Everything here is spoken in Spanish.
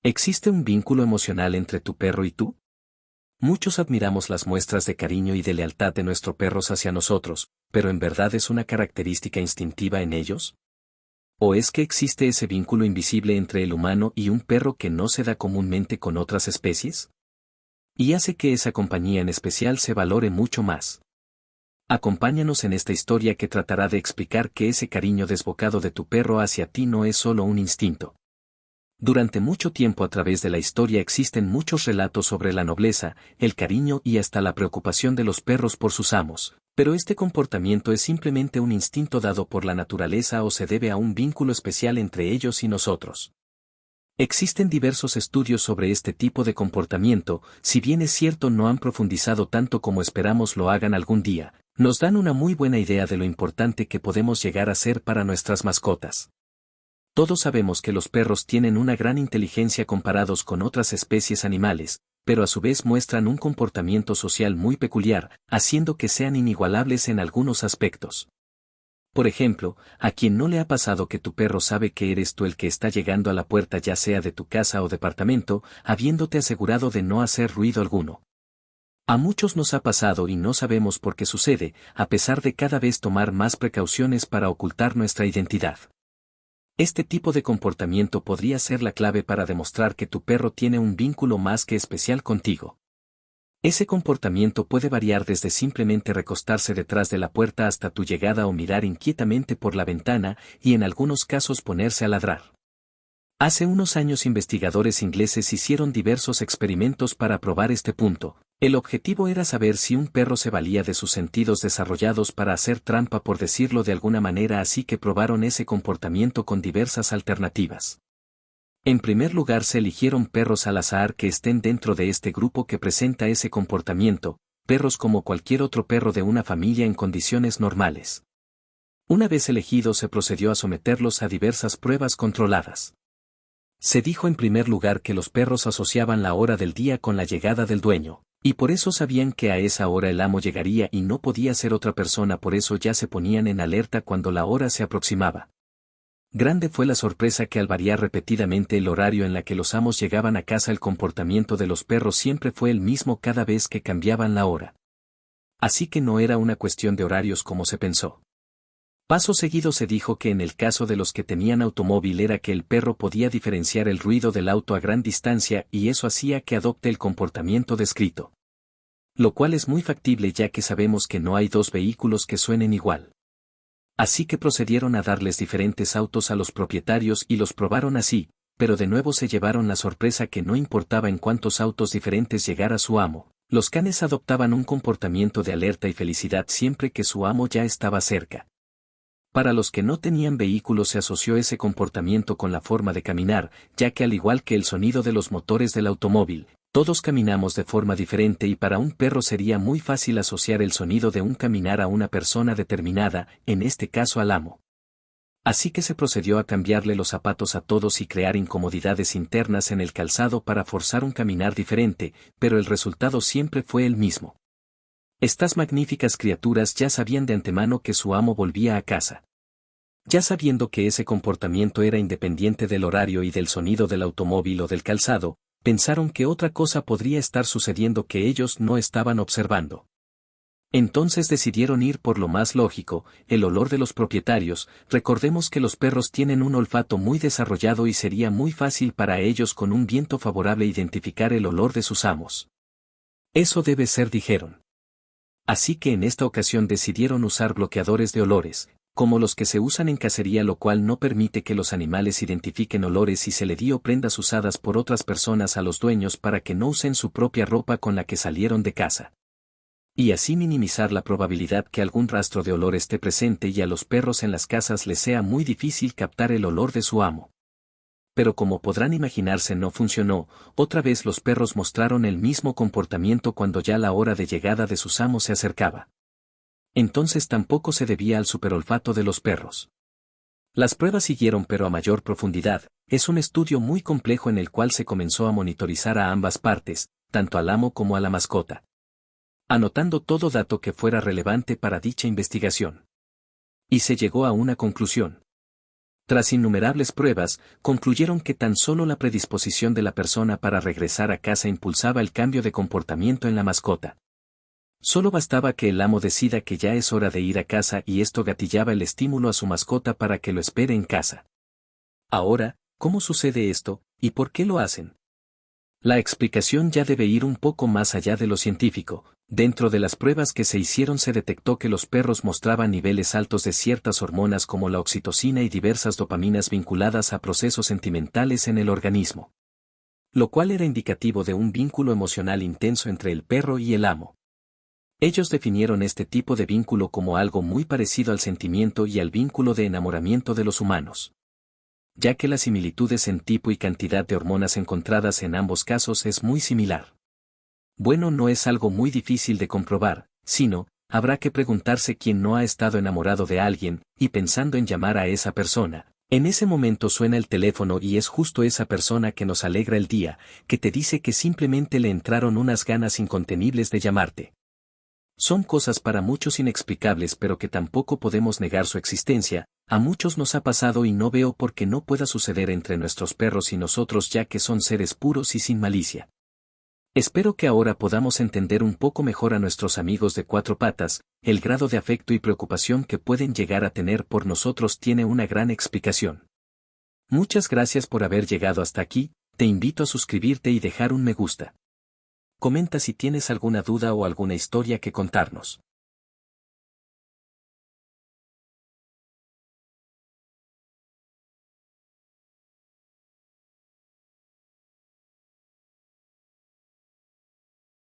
¿Existe un vínculo emocional entre tu perro y tú? Muchos admiramos las muestras de cariño y de lealtad de nuestros perros hacia nosotros, pero ¿en verdad es una característica instintiva en ellos? ¿O es que existe ese vínculo invisible entre el humano y un perro que no se da comúnmente con otras especies? Y hace que esa compañía en especial se valore mucho más. Acompáñanos en esta historia que tratará de explicar que ese cariño desbocado de tu perro hacia ti no es solo un instinto. Durante mucho tiempo a través de la historia existen muchos relatos sobre la nobleza, el cariño y hasta la preocupación de los perros por sus amos, pero este comportamiento es simplemente un instinto dado por la naturaleza o se debe a un vínculo especial entre ellos y nosotros. Existen diversos estudios sobre este tipo de comportamiento, si bien es cierto no han profundizado tanto como esperamos lo hagan algún día, nos dan una muy buena idea de lo importante que podemos llegar a ser para nuestras mascotas. Todos sabemos que los perros tienen una gran inteligencia comparados con otras especies animales, pero a su vez muestran un comportamiento social muy peculiar, haciendo que sean inigualables en algunos aspectos. Por ejemplo, ¿a quién no le ha pasado que tu perro sabe que eres tú el que está llegando a la puerta ya sea de tu casa o departamento, habiéndote asegurado de no hacer ruido alguno? A muchos nos ha pasado y no sabemos por qué sucede, a pesar de cada vez tomar más precauciones para ocultar nuestra identidad. Este tipo de comportamiento podría ser la clave para demostrar que tu perro tiene un vínculo más que especial contigo. Ese comportamiento puede variar desde simplemente recostarse detrás de la puerta hasta tu llegada o mirar inquietamente por la ventana y en algunos casos ponerse a ladrar. Hace unos años investigadores ingleses hicieron diversos experimentos para probar este punto. El objetivo era saber si un perro se valía de sus sentidos desarrollados para hacer trampa por decirlo de alguna manera, así que probaron ese comportamiento con diversas alternativas. En primer lugar se eligieron perros al azar que estén dentro de este grupo que presenta ese comportamiento, perros como cualquier otro perro de una familia en condiciones normales. Una vez elegidos se procedió a someterlos a diversas pruebas controladas. Se dijo en primer lugar que los perros asociaban la hora del día con la llegada del dueño, y por eso sabían que a esa hora el amo llegaría y no podía ser otra persona, por eso ya se ponían en alerta cuando la hora se aproximaba. Grande fue la sorpresa que al variar repetidamente el horario en la que los amos llegaban a casa el comportamiento de los perros siempre fue el mismo cada vez que cambiaban la hora. Así que no era una cuestión de horarios como se pensó. Paso seguido se dijo que en el caso de los que tenían automóvil era que el perro podía diferenciar el ruido del auto a gran distancia y eso hacía que adopte el comportamiento descrito. Lo cual es muy factible ya que sabemos que no hay dos vehículos que suenen igual. Así que procedieron a darles diferentes autos a los propietarios y los probaron así, pero de nuevo se llevaron la sorpresa que no importaba en cuántos autos diferentes llegara su amo, los canes adoptaban un comportamiento de alerta y felicidad siempre que su amo ya estaba cerca. Para los que no tenían vehículos se asoció ese comportamiento con la forma de caminar, ya que al igual que el sonido de los motores del automóvil, todos caminamos de forma diferente y para un perro sería muy fácil asociar el sonido de un caminar a una persona determinada, en este caso al amo. Así que se procedió a cambiarle los zapatos a todos y crear incomodidades internas en el calzado para forzar un caminar diferente, pero el resultado siempre fue el mismo. Estas magníficas criaturas ya sabían de antemano que su amo volvía a casa. Ya sabiendo que ese comportamiento era independiente del horario y del sonido del automóvil o del calzado, pensaron que otra cosa podría estar sucediendo que ellos no estaban observando. Entonces decidieron ir por lo más lógico, el olor de los propietarios. Recordemos que los perros tienen un olfato muy desarrollado y sería muy fácil para ellos con un viento favorable identificar el olor de sus amos. Eso debe ser, dijeron. Así que en esta ocasión decidieron usar bloqueadores de olores, como los que se usan en cacería, lo cual no permite que los animales identifiquen olores, y se le dio prendas usadas por otras personas a los dueños para que no usen su propia ropa con la que salieron de casa. Y así minimizar la probabilidad que algún rastro de olor esté presente y a los perros en las casas les sea muy difícil captar el olor de su amo. Pero como podrán imaginarse no funcionó, otra vez los perros mostraron el mismo comportamiento cuando ya la hora de llegada de sus amos se acercaba. Entonces tampoco se debía al superolfato de los perros. Las pruebas siguieron pero a mayor profundidad, es un estudio muy complejo en el cual se comenzó a monitorizar a ambas partes, tanto al amo como a la mascota, anotando todo dato que fuera relevante para dicha investigación. Y se llegó a una conclusión. Tras innumerables pruebas, concluyeron que tan solo la predisposición de la persona para regresar a casa impulsaba el cambio de comportamiento en la mascota. Solo bastaba que el amo decida que ya es hora de ir a casa y esto gatillaba el estímulo a su mascota para que lo espere en casa. Ahora, ¿cómo sucede esto, y por qué lo hacen? La explicación ya debe ir un poco más allá de lo científico. Dentro de las pruebas que se hicieron se detectó que los perros mostraban niveles altos de ciertas hormonas como la oxitocina y diversas dopaminas vinculadas a procesos sentimentales en el organismo. Lo cual era indicativo de un vínculo emocional intenso entre el perro y el amo. Ellos definieron este tipo de vínculo como algo muy parecido al sentimiento y al vínculo de enamoramiento de los humanos. Ya que las similitudes en tipo y cantidad de hormonas encontradas en ambos casos es muy similar. Bueno, no es algo muy difícil de comprobar, sino, habrá que preguntarse quién no ha estado enamorado de alguien, y pensando en llamar a esa persona. En ese momento suena el teléfono y es justo esa persona que nos alegra el día, que te dice que simplemente le entraron unas ganas incontenibles de llamarte. Son cosas para muchos inexplicables pero que tampoco podemos negar su existencia. A muchos nos ha pasado y no veo por qué no pueda suceder entre nuestros perros y nosotros ya que son seres puros y sin malicia. Espero que ahora podamos entender un poco mejor a nuestros amigos de cuatro patas. El grado de afecto y preocupación que pueden llegar a tener por nosotros tiene una gran explicación. Muchas gracias por haber llegado hasta aquí, te invito a suscribirte y dejar un me gusta. Comenta si tienes alguna duda o alguna historia que contarnos.